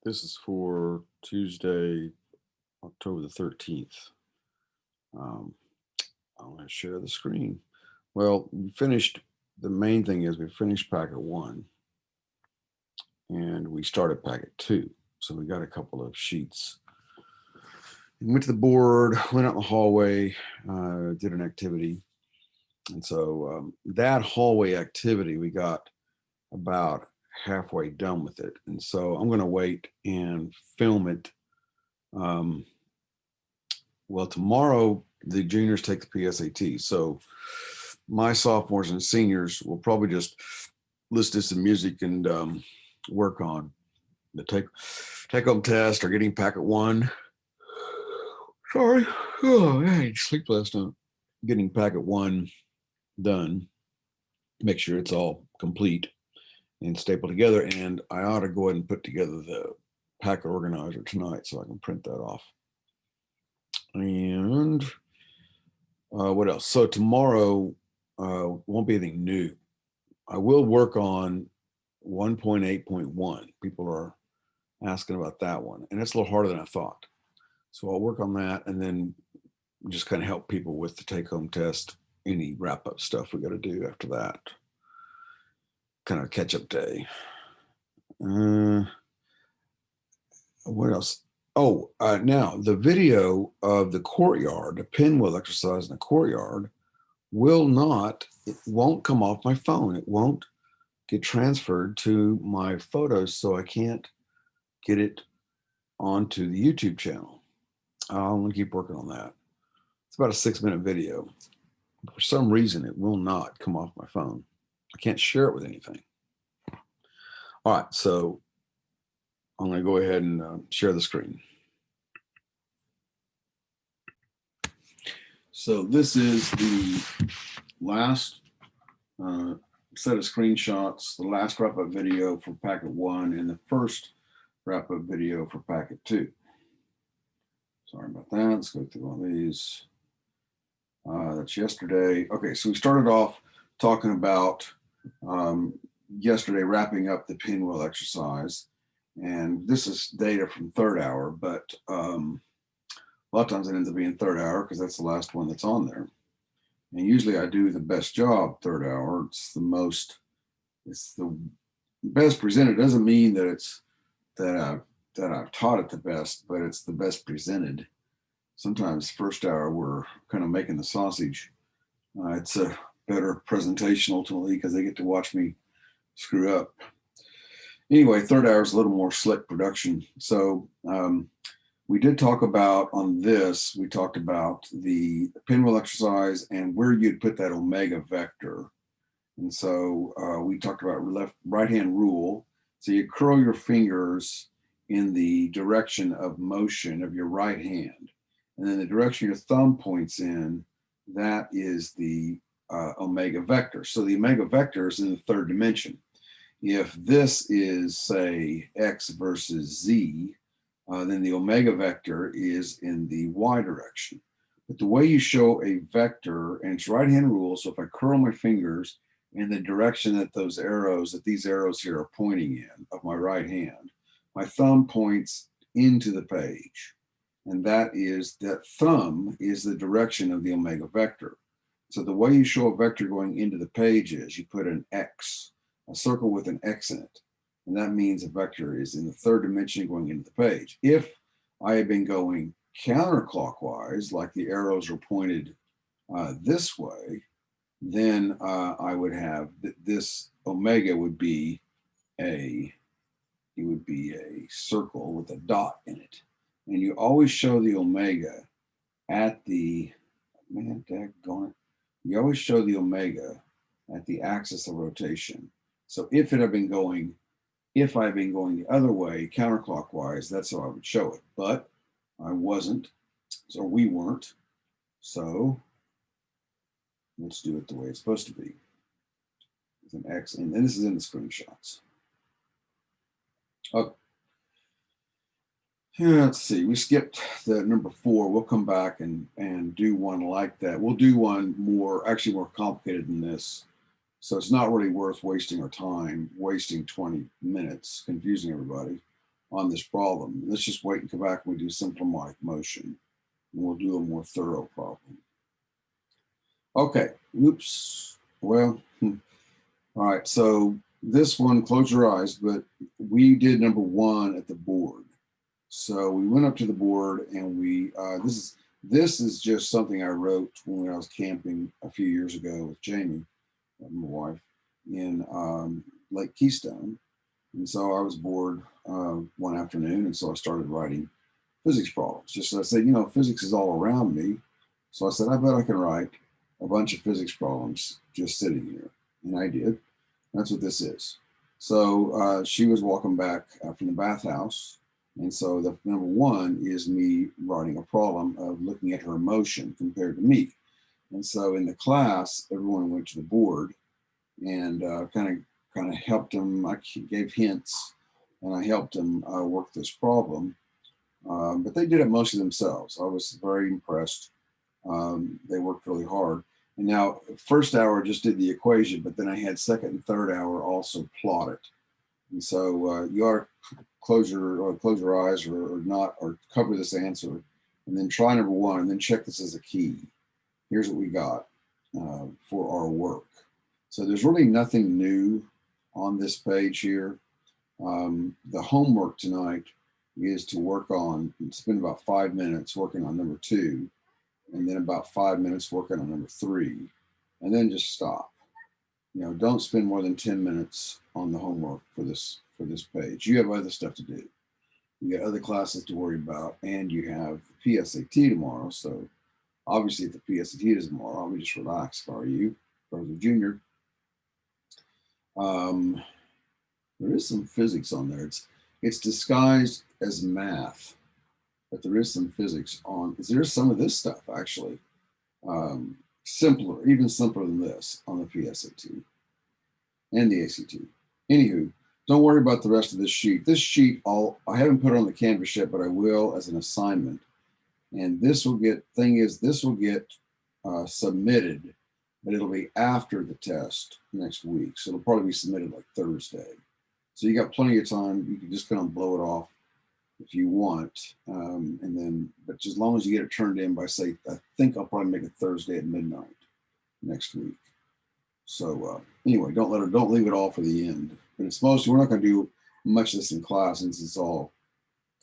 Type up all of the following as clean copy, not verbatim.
This is for Tuesday, October the 13th. Um, I'm going to share the screen. Well, we finished, the main thing is we finished Pkt1 and we started Pkt2. So we got a couple of sheets. Went to the board, went out in the hallway, did an activity. And so that hallway activity, we got about halfway done with it. And so I'm going to wait and film it. Well, tomorrow the juniors take the PSAT. So my sophomores and seniors will probably just listen to some music and work on the take-home test or getting Pkt1. Sorry. Oh, man, sleep last night. Getting Pkt1 done. Make sure it's all complete and stapled together. And I ought to go ahead and put together the packet organizer tonight so I can print that off. And what else? So tomorrow won't be anything new. I will work on 1.8.1. People are asking about that one, and it's a little harder than I thought. So I'll work on that and then just kind of help people with the take-home test, any wrap-up stuff we got to do after that. Kind of catch-up day. What else? Oh, now the video of the courtyard, the pinwheel exercise in the courtyard, it won't come off my phone. It won't get transferred to my photos, so I can't get it onto the YouTube channel. I'm going to keep working on that. It's about a 6-minute video. For some reason, it will not come off my phone. I can't share it with anything. All right, so I'm going to go ahead and share the screen. So this is the last set of screenshots, the last wrap-up video for Pkt1 and the first wrap-up video for Pkt2. Sorry about that. Let's go through all these. That's yesterday. Okay, so we started off talking about yesterday wrapping up the pinwheel exercise. And this is data from third hour, but a lot of times it ends up being third hour because that's the last one that's on there. And usually I do the best job third hour. It's the best presented. It doesn't mean that it's that I've taught it the best, but it's the best presented. Sometimes first hour we're kind of making the sausage. It's a better presentation ultimately because they get to watch me screw up. Anyway, third hour is a little more slick production. So we did talk about on this, we talked about the pinwheel exercise and where you'd put that omega vector. And so we talked about right-hand rule. So you curl your fingers in the direction of motion of your right hand. And then the direction your thumb points in, that is the omega vector. So the omega vector is in the third dimension. If this is, say, x versus z, then the omega vector is in the y direction. But the way you show a vector, and it's right-hand rule, so if I curl my fingers in the direction that these arrows here are pointing in of my right hand, my thumb points into the page. And that thumb is the direction of the omega vector. So the way you show a vector going into the page is you put an X, a circle with an X in it. And that means a vector is in the third dimension going into the page. If I had been going counterclockwise, like the arrows are pointed this way, then I would have this omega would be a circle with a dot in it. And you always show the omega at the, you always show the omega at the axis of rotation. So if I had been going the other way, counterclockwise, that's how I would show it. But I wasn't, so we weren't. So let's do it the way it's supposed to be. With an X, and this is in the screenshots. Okay. Yeah, let's see, we skipped the number 4. We'll come back and do one like that. We'll do one more complicated than this. So it's not really worth wasting our time, wasting 20 minutes, confusing everybody. on this problem. Let's just wait and come back when we do simple harmonic motion, and we'll do a more thorough problem. Okay, oops, well, all right, so this one, close your eyes, but we did number 1 at the board. So we went up to the board and we, this is just something I wrote when I was camping a few years ago with Jamie, my wife, in Lake Keystone. And so I was bored one afternoon, and so I started writing physics problems. Just so I said, you know, physics is all around me. So I said, I bet I can write a bunch of physics problems just sitting here. And I did. That's what this is. So she was walking back from the bathhouse. And so the number 1 is me writing a problem of looking at her motion compared to me. And so in the class, everyone went to the board and kind of helped them. I gave hints and I helped them work this problem. But they did it mostly themselves. I was very impressed. They worked really hard. And now, first hour I just did the equation, but then I had second and third hour also plot it. And so you ought to close your eyes or not, or cover this answer, and then try number 1, and then check this as a key. Here's what we got for our work. So there's really nothing new on this page here. The homework tonight is to work on, spend about 5 minutes working on number 2, and then about 5 minutes working on number 3, and then just stop. You know, don't spend more than 10 minutes on the homework for this page. You have other stuff to do. You got other classes to worry about, and you have the PSAT tomorrow. So obviously if the PSAT is tomorrow, I would just relax if I were you, if I was a junior. There is some physics on there. It's disguised as math, but there is some physics on. There's some of this stuff actually, simpler, even simpler than this on the PSAT and the ACT. Anywho, don't worry about the rest of this sheet. This sheet, I haven't put it on the Canvas yet, but I will as an assignment. And this will get, this will get submitted, but it'll be after the test next week. So it'll probably be submitted like Thursday. So you got plenty of time. You can just kind of blow it off if you want. And then, but as long as you get it turned in by, say, I think I'll probably make it Thursday at midnight next week. So anyway, don't leave it all for the end. But it's mostly, we're not going to do much of this in class since it's all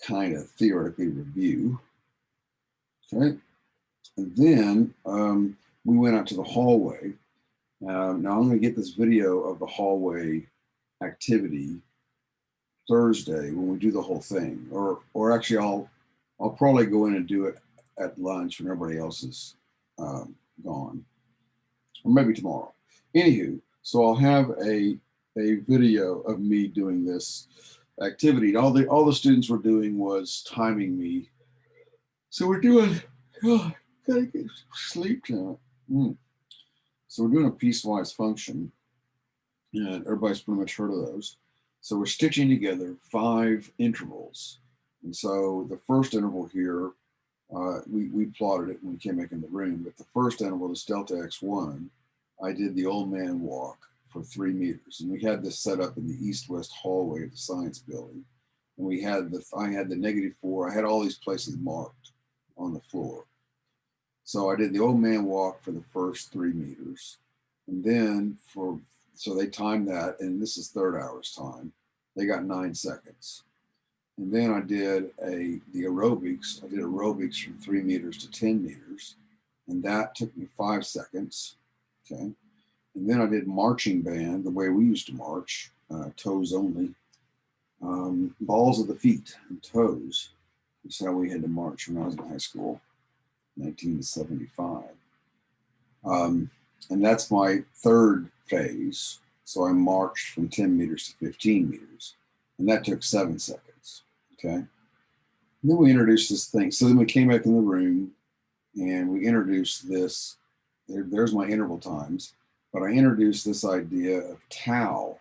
kind of theoretically review. Okay. And then we went out to the hallway. Now I'm going to get this video of the hallway activity Thursday when we do the whole thing, or actually I'll probably go in and do it at lunch when everybody else is gone, or maybe tomorrow. Anywho, so I'll have a video of me doing this activity. All the students were doing was timing me. So we're doing, gotta get sleep tonight. So we're doing a piecewise function, and everybody's pretty much heard of those. So we're stitching together 5 intervals. And so the first interval here, we plotted it when we came back in the room, but the first interval is delta x1. I did the old man walk for 3 meters. And we had this set up in the east-west hallway of the science building. And we had I had the -4. I had all these places marked on the floor. So I did the old man walk for the first 3 meters. And then so they timed that, and this is third hour's time. They got 9 seconds. And then I did the aerobics. I did aerobics from 3 meters to 10 meters. And that took me 5 seconds. Okay. And then I did marching band, the way we used to march, toes only. Balls of the feet and toes. That's how we had to march when I was in high school, 1975. And that's my third phase. So I marched from 10 meters to 15 meters. And that took 7 seconds. Okay. And then we introduced this thing. So then we came back in the room and we introduced this. There's my interval times. But I introduced this idea of tau.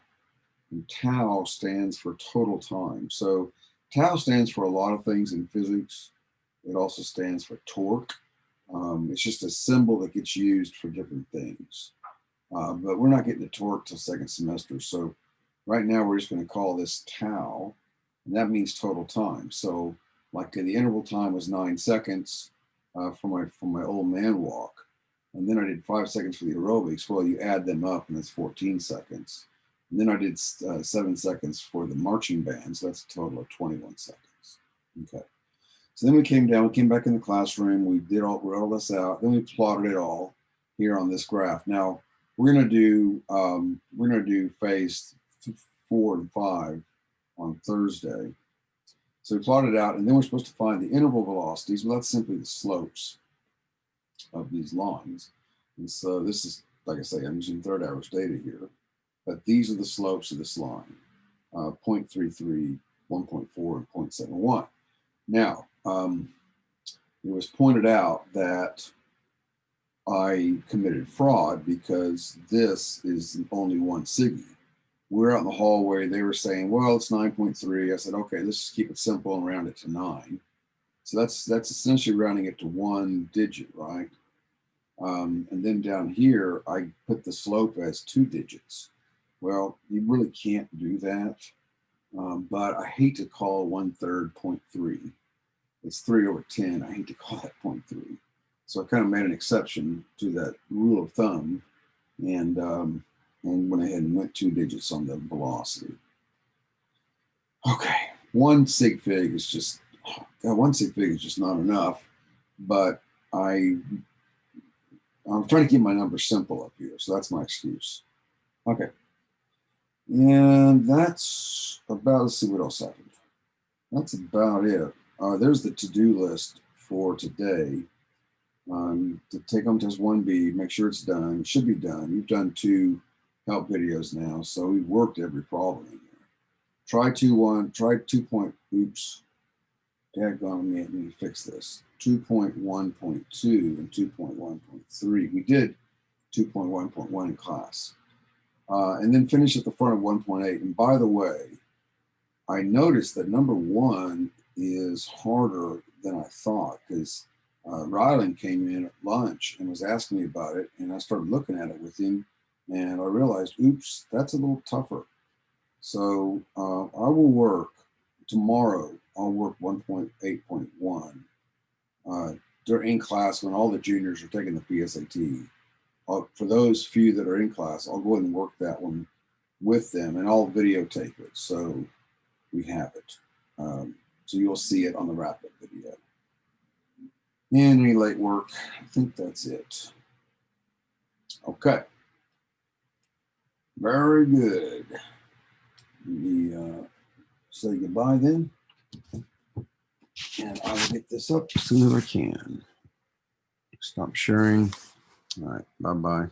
And tau stands for total time. So tau stands for a lot of things in physics. It also stands for torque. It's just a symbol that gets used for different things. But we're not getting to torque till second semester. So right now we're just going to call this tau. And that means total time. So like the interval time was 9 seconds for my old man walk. And then I did 5 seconds for the aerobics. Well, you add them up and that's 14 seconds. And then I did 7 seconds for the marching band. So that's a total of 21 seconds. Okay. So then we came back in the classroom. We wrote all this out. Then we plotted it all here on this graph. Now we're going to do phase 4 and 5 on Thursday. So we plotted it out, and then we're supposed to find the interval velocities. Well, that's simply the slopes of these lines. And so this is, like I say, I'm using third average data here, but these are the slopes of this line, 0.33, 1.4, and 0.71. Now, it was pointed out that I committed fraud because this is only 1 sigma. We're out in the hallway. They were saying, well, it's 9.3. I said, okay, let's just keep it simple and round it to 9. So that's essentially rounding it to 1 digit, right? And then down here, I put the slope as 2 digits. Well, you really can't do that. But I hate to call 1/3 0.3. It's 3/10. I hate to call that 0.3. So I kind of made an exception to that rule of thumb and went ahead and went 2 digits on the velocity. Okay, 1 sig fig is just, one sig fig is just not enough, but I'm trying to keep my numbers simple up here, so that's my excuse. Okay, and that's about, let's see what else happened. That's about it. There's the to-do list for today. To take home test 1B, make sure it's done. It should be done. You've done 2 help videos now, so we've worked every problem in there. Try 2. Oops. Daggone, let me fix this. 2.1.2 and 2.1.3. We did 2.1.1 in class. And then finish at the front of 1.8. And by the way, I noticed that number 1 is harder than I thought because Ryland came in at lunch and was asking me about it, and I started looking at it with him, and I realized, oops, that's a little tougher. So I will work tomorrow. I'll work 1.8.1 during class when all the juniors are taking the PSAT. For those few that are in class, I'll go ahead and work that one with them, and I'll videotape it so we have it. So you'll see it on the wrap-up video. And any late work, I think that's it. Okay. Very good. We say goodbye then. And I will get this up as soon as I can. Stop sharing. All right. Bye-bye.